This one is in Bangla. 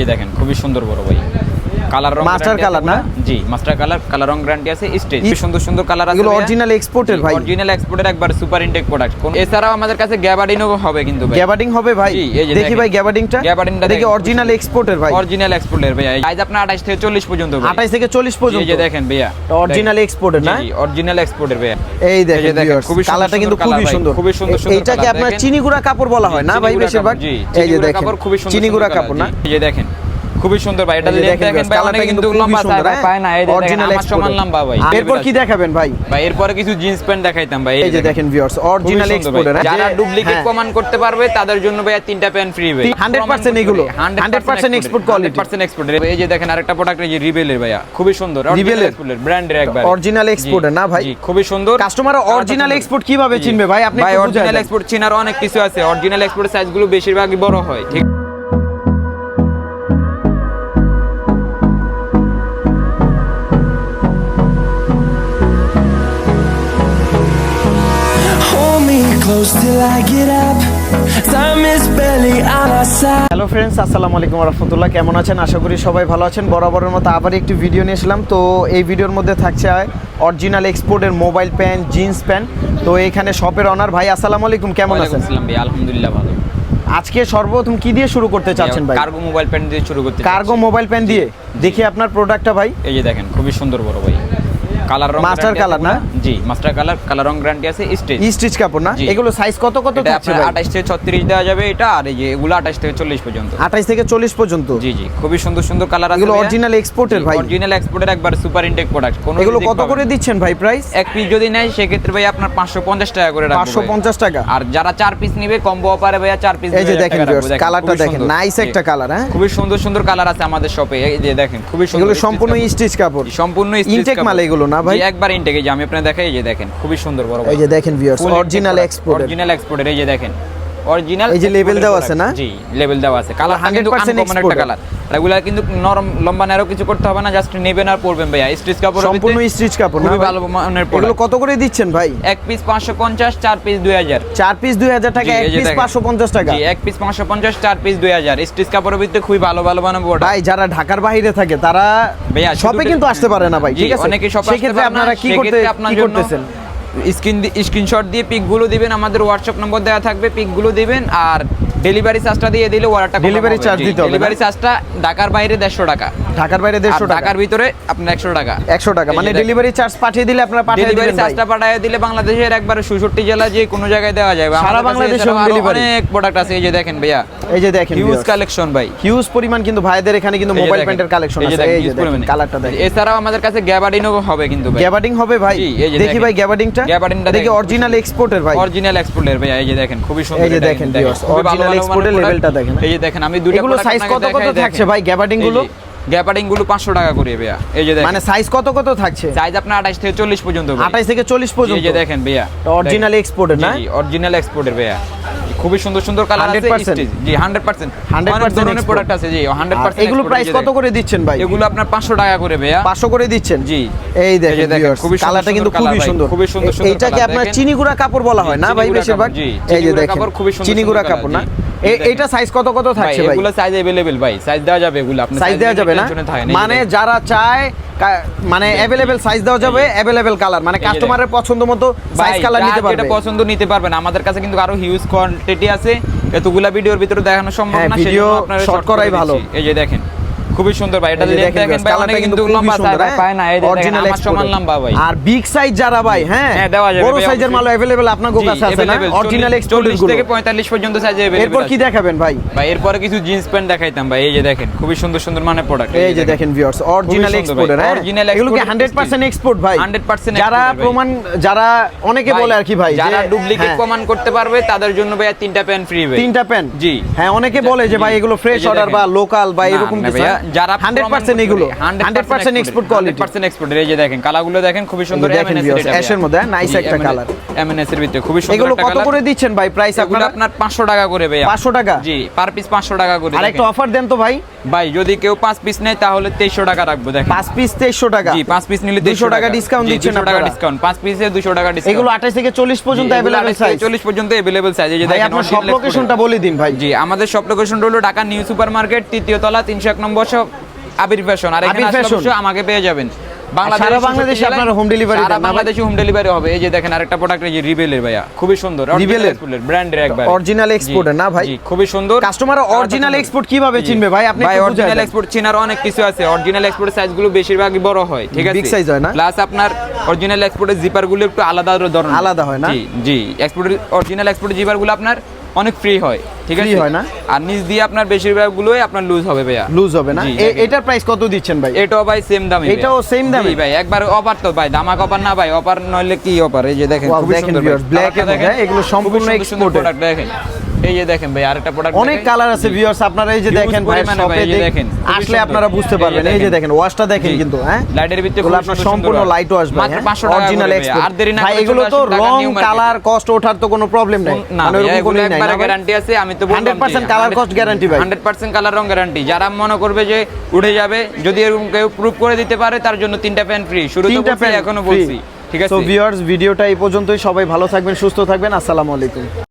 এই দেখেন খুবই সুন্দর বড় ভাই, কালার রং মাস্টার কালার না? জি মাস্টার কালার রং গ্যারান্টি আছে। স্টেজ সুন্দর সুন্দর কালার আছে, এগুলো অরিজিনাল এক্সপোর্টের ভাই, অরিজিনাল এক্সপোর্টের একবার সুপার ইনটেক প্রোডাক্ট। এছাড়াও আমাদের কাছে গ্যাবার্ডিনও হবে কিন্তু ভাই। গ্যাবার্ডিং হবে ভাই, দেখি ভাই গ্যাবার্ডিংটা দেখি, অরিজিনাল এক্সপোর্টের ভাই, অরিজিনাল এক্সপোর্টের ভাই। সাইজ আপনার 28 থেকে 40 পর্যন্ত, 28 থেকে 40 পর্যন্ত। এই যে দেখেন ভাইয়া, অরিজিনাল এক্সপোর্টের না? জি অরিজিনাল এক্সপোর্টের ভাইয়া। এই দেখেন ভিউয়ার্স, কালারটা কিন্তু খুবই সুন্দর, খুবই সুন্দর সুন্দর। এইটাকে আপনার চিনিগুড়া কাপড় বলা হয় না ভাই বেশিরভাগ? এই যে দেখেন চিনিগুড়া কাপড় না? এই যে দেখেন খুবই সুন্দর ভাই, এটা দেখেন ভাই, অনেক কিন্তু লম্বা পায় না, এই দেখেন আমার সমান লম্বা ভাই। এরপর কি দেখাবেন ভাই? ভাই এরপরে কিছু জিন্স প্যান্ট দেখাইতাম ভাই। এই যে দেখেন ভিউয়ার্স, অরিজিনাল এক্সপোর্টের। যারা ডুপ্লিকেট প্রমাণ করতে পারবে তাদের জন্য ভাই তিনটা প্যান্ট ফ্রি ভাই, 100% এগুলো 100% এক্সপোর্ট কোয়ালিটি, 100% এক্সপোর্টের। এই যে দেখেন আরেকটা প্রোডাক্ট, এই যে রিবেলের ভাইয়া, খুবই সুন্দর, রিবেলের এক্সপোর্টের ব্র্যান্ডের একবার অরিজিনাল এক্সপোর্টের না ভাই? জি খুবই সুন্দর। কাস্টমার অরিজিনাল এক্সপোর্ট কিভাবে চিনবে ভাই? আপনি ভাই একটু বুঝাই অরিজিনাল দেন। এক্সপোর্ট চেনার অনেক কিছু আছে। অরিজিনাল এক্সপোর্টের সাইজগুলো বেশিরভাগই বড় হয়, ঠিক। Close till I get up. Time is barely on our side. Hello friends, আসসালামু আলাইকুম ওয়া রাহমাতুল্লাহ। কেমন আছেন? আশা করি সবাই ভালো আছেন। বরাবরের মতো আবার একটি ভিডিও নিয়ে এসলাম। তো এই ভিডিওর মধ্যে থাকছে অরিজিনাল এক্সপোর্টের মোবাইল প্যান্ট, জিন্স প্যান্ট। তো এখানে শপের অনার ভাই, আসসালামু আলাইকুম, কেমন আছেন? আসসালাম ভাই, আলহামদুলিল্লাহ ভালো। আজকে সর্বপ্রথম কি দিয়ে শুরু করতে চাচ্ছেন ভাই? কার্গো মোবাইল প্যান্ট দিয়ে শুরু করতে। কার্গো মোবাইল প্যান্ট দিয়ে দেখি আপনার প্রোডাক্টটা ভাই। এই যে দেখেন খুবই সুন্দর বড় ভাই, কালার রং মাস্টার কালার না? জি মাস্টার কালার রং গ্যারান্টি আছে। স্টিচ কাপড় না? এগুলো সাইজ কত কত থাকছে ভাই? 28 থেকে 36 দেওয়া যাবে এটা, আর এই যে এগুলো 28 থেকে 40 পর্যন্ত। 28 থেকে 40 পর্যন্ত? জি জি খুবই সুন্দর সুন্দর কালার আছে। এগুলো অরিজিনাল এক্সপোর্টের ভাই, অরিজিনাল এক্সপোর্টের একবার সুপার ইনটেক প্রোডাক্ট। এগুলো কত করে দিচ্ছেন ভাই প্রাইস? এক পিস যদি নেয় সেক্ষেত্রে ভাই আপনার 550 টাকা করে রাখবো। 550 টাকা। আর যারা 4 পিস নেবে কম্বো অফারে ভাইয়া 4 পিস। এই যে দেখেন কালারটা দেখেন, নাইস একটা কালার। হ্যাঁ খুবই সুন্দর সুন্দর কালার আছে আমাদের শপে। এই যে দেখেন খুবই সুন্দর, এগুলো সম্পূর্ণ স্টিচ কাপড়, সম্পূর্ণ স্টিচ ইনটেক মাল এগুলো না ভাই? একবার ইনটেক। এই যে আমি আপনাদের দেখাই, এই যে দেখেন খুবই সুন্দর বড়। এই যে দেখেন ভিউয়ার্স, অরিজিনাল এক্সপোর্ট, অরিজিনাল এক্সপোর্টের। এই যে দেখেন অরিজিনাল, এই যে লেভেল দেওয়া আছে না? জি লেভেল দেওয়া আছে। কালার 100% একটা কালার। এগুলা কিন্তু নরম লম্বা নারও কিছু করতে হবে না, জাস্ট নেবেন আর পরবেন ভাইয়া। স্টিচ কাপড়, সম্পূর্ণ স্টিচ কাপড় না? খুবই ভালো মানের প্রোডাক্ট। এগুলো কত করে দিচ্ছেন ভাই? এক পিস 550, 4 পিস 2000। 4 পিস 2000 টাকা, এক পিস 550 টাকা। জি এক পিস 550, 4 পিস 2000। স্টিচ কাপড়ের ভিতরে খুবই ভালো ভালো মানের প্রোডাক্ট। ভাই যারা ঢাকার বাইরে থাকে তারা ভাইয়া শপে কিন্তু আসতে পারে না ভাই, ঠিক আছে? অনেকে শপে আসতে সেক্ষেত্রে পারে না, আপনারা কি করতেছেন? স্ক্রিনশট দিয়ে পিকগুলো দিবেন, আমাদের হোয়াটসঅ্যাপ নম্বর দেওয়া থাকবে, পিকগুলো দিবেন। আর ডেলিভারি চার্জটা দিয়ে দিলে অর্ডারটা ডেলিভারি চার্জ দিতে হবে। ডেলিভারি চার্জটা ঢাকার বাইরে 150 টাকা, ঢাকার বাইরে 150 টাকা, ঢাকার ভিতরে আপনার 100 টাকা। 100 টাকা মানে ডেলিভারি চার্জ পাঠিয়ে দিলে আপনারা পাঠিয়ে দিবেন। ডেলিভারি চার্জটা পাঠিয়ে দিলে বাংলাদেশের একবারে 66 জেলা যে কোনো জায়গায় দেওয়া যায়। সারা বাংলাদেশে ডেলিভারি। অনেক প্রোডাক্ট আছে। এই যে দেখেন ভাইয়া, এই যে দেখেন হিউজ কালেকশন ভাই, হিউজ পরিমাণ কিন্তু ভাইদের এখানে কিন্তু মোবাইল প্যান্টের কালেকশন আছে। এই যে দেখেন কালারটা দেখেন। এছাড়াও আমাদের কাছে গ্যাবার্ডিনও হবে কিন্তু ভাই। গ্যাবার্ডিং হবে ভাই, দেখি ভাই গ্যাবার্ডিংটা দেখি, অরিজিনাল এক্সপোর্টের ভাই, অরিজিনাল এক্সপোর্টের ভাই। এই যে দেখেন খুবই সুন্দর। এই যে দেখেন ভিউয়ার্স, অরিজিনাল এক্সপোর্টের লেভেলটা দেখেন। এই যে দেখেন আমি দুটো এগুলো সাইজ কত কত থাকছে ভাই গ্যাবার্ডিং গুলো? গ্যাবার্ডিং গুলো 500 টাকা করে ভাইয়া। এই যে দেখেন মানে সাইজ কত কত থাকছে? সাইজ আপনার 28 থেকে 40 পর্যন্ত ভাই। 28 থেকে 40 পর্যন্ত। এই যে দেখেন ভাইয়া, অরিজিনাল এক্সপোর্টের না? জি অরিজিনাল এক্সপোর্টের ভাইয়া। খুবই সুন্দর সুন্দর কালার আছে। 100% জি 100% অনেক ধরনের প্রোডাক্ট আছে। জি 100%। এগুলো প্রাইস কত করে দিচ্ছেন ভাই? এগুলো আপনার 500 টাকা করে ভাইয়া। 500 করে দিচ্ছেন? জি এই দেখেন খুবই কালারটা কিন্তু খুবই সুন্দর, খুবই সুন্দর সুন্দর। এইটাকে আপনার চিনিগুড়া কাপড় বলা হয় না ভাই বেশিরভাগ? এই যে দেখেন চিনিগুড়া কাপড় না? এইটা সাইজ কত কত থাকছে ভাই? এগুলো সাইজ अवेलेबल ভাই, সাইজ দেওয়া যাবে। এগুলো আপনি সাইজ দেওয়া যাবে না? মানে যারা চায় মানে अवेलेबल সাইজ দেওয়া যাবে, अवेलेबल কালার, মানে কাস্টমারের পছন্দ মতো সাইজ কালার নিতে পারবে। এটা পছন্দ নিতে পারবেন। আমাদের কাছে কিন্তু আরো হিউজ কোয়ান্টিটি আছে, এতগুলা ভিডিওর ভিতরে দেখানো সম্ভব না। ভিডিও শর্ট করাই ভালো। এই যে দেখেন খুবই সুন্দর ভাই, এটা দেখেন ভাই, অনেক কিন্তু লম্বা পায় না। এই দেখেন আমার সমান লম্বা ভাই। আর বিগ সাইজ যারা ভাই, হ্যাঁ দেওয়া যাবে, বড় সাইজের মাল अवेलेबल আপনার কাছে আছে না? অরিজিনাল এক্সপোর্টের 40 থেকে 45 পর্যন্ত সাইজ अवेलेबल। এরপর কি দেখাবেন ভাই? ভাই এরপর কিছু জিন্স প্যান্ট দেখাইতাম ভাই। এই যে দেখেন খুবই সুন্দর সুন্দর মানে প্রোডাক্ট। এই যে দেখেন ভিউয়ার্স, অরিজিনাল এক্সপোর্টের। এগুলো কি 100% এক্সপোর্ট ভাই? 100% যারা প্রমাণ, যারা অনেকে বলে আর কি ভাই, যারা ডুপ্লিকেট প্রমাণ করতে পারবে তাদের জন্য ভাই তিনটা প্যান্ট ফ্রি ভাই। তিনটা প্যান্ট? জি হ্যাঁ, অনেকে বলে যে ভাই এগুলো ফ্রেশ অর্ডার বা লোকাল বা এরকম কিছু। যারা 100% এগুলো 100% এক্সপোর্ট কোয়ালিটি 100% এক্সপোর্ট। এই যে দেখেন কালারগুলো দেখেন খুবই সুন্দর, দেখেন MNS ভিউয়ার্স এটা অ্যাশের মধ্যে নাইস একটা কালার, MNS এর ভিতরে খুবই সুন্দর এগুলো একটা কত কালার। করে দিচ্ছেন ভাই প্রাইস এগুলো আপনারা? আপনার 500 টাকা করে ভাইয়া। 500 টাকা? জি, পার পিস 500 টাকা করে। আর একটা অফার দেন তো ভাই। ভাই যদি কেউ 5 পিস নেয় তাহলে 2300 টাকা রাখবো। দেখেন 5 পিস 2300 টাকা। জি, 5 পিস নিলে 200 টাকা ডিসকাউন্ট দিচ্ছেন 200 টাকা আপনারা। ডিসকাউন্ট, 5 পিসে 200 টাকা ডিসকাউন্ট। এগুলো 28 থেকে 40 পর্যন্ত अवेलेबल সাইজ। 40 পর্যন্ত अवेलेबल সাইজ। এই যে ভাই দেখেন আপনার সব লোকেশনটা বলে দিন ভাই। জি, আমাদের সব লোকেশনটা হলো ঢাকা নিউ সুপার মার্কেট, 3য় তলা, 301 নম্বর শপ, আবির ফ্যাশন। আর এখানে আসলে অবশ্যই আমাকে পেয়ে যাবেন। সারা বাংলাদেশে আপনারা হোম ডেলিভারি দেন না? বাংলাদেশে হোম ডেলিভারি হবে। এই যে দেখেন আরেকটা প্রোডাক্ট, এই যে রিবেলের ভাইয়া, খুবই সুন্দর, রিবেলের ব্র্যান্ডের একবার অরিজিনাল এক্সপোর্টের না ভাই? জি, খুবই সুন্দর। কাস্টমার অরিজিনাল এক্সপোর্ট কিভাবে চিনবে ভাই? আপনি ভাই একটু বুঝাই অরিজিনাল দেন। এক্সপোর্ট চিনার অনেক কিছু আছে। অরিজিনাল এক্সপোর্টের সাইজগুলো বেশিরভাগই বড় হয়, ঠিক আছে, বিগ সাইজ হয় না? প্লাস আপনার অরিজিনাল এক্সপোর্টের জিপারগুলো একটু আলাদা ধরনের, আলাদা হয় না? জি জি, এক্সপোর্টের অরিজিনাল এক্সপোর্টের জিপারগুলো আপনার অনেক ফ্রি হয়, ঠিক আছে, হয় না? আর নিচ দিয়ে আপনার বেশিরভাগগুলোই আপনার লুজ হবে ভাইয়া। লুজ হবে না? জি, এটার প্রাইস কত দিচ্ছেন ভাই? এটাও ভাই সেম দামে। এটাও সেম দামে? জি ভাই, একবার অফার তো ভাই, দামাক অফার না ভাই, অফার নইলে কি অফার। এই যে দেখেন Wow, খুবই দেখেন সুন্দর viewers, black এর মধ্যে, এগুলো সম্পূর্ণ এক্সপোর্টেড প্রোডাক্ট। দেখেন এই যে দেখেন ভাই আরেকটা প্রোডাক্ট, অনেক কালার আছে ভিউয়ার্স, আপনারা এই যে দেখেন ভাই শপে দেখেন আসলে আপনারা বুঝতে পারবেন। এই যে দেখেন ওয়াশটা দেখেন কিন্তু, হ্যাঁ লাইটের ভিতরে এগুলো আপনার সম্পূর্ণ লাইট ওয়াশ ভাই, মাত্র 500 টাকা অরিজিনাল এক্সপোর্ট। আর দেরি না ভাই করে এগুলো চলে তো আসুন ঢাকা রং নিউ মার্কেট। কালার কস্ট ওঠার তো কোনো প্রবলেম নাই, না মানে ওরকম এগুলো কোনোই নাই একবারে না? গ্যারান্টি আছে। আমি তো বললাম 100% কালার কস্ট গ্যারান্টি ভাই। 100% কালার রং গ্যারান্টি। যারা মনে করবে যে উঠে যাবে, যদি এরকম কেউ প্রুফ করে দিতে পারে, তার জন্য 3টা প্যান ফ্রি। শুরু তো বলছি, এখনো বলছি, ঠিক আছে। তো ভিউয়ার্স ভিডিওটা এই পর্যন্তই। সবাই ভালো থাকবেন, সুস্থ থাকবেন। আসসালামু আলাইকুম।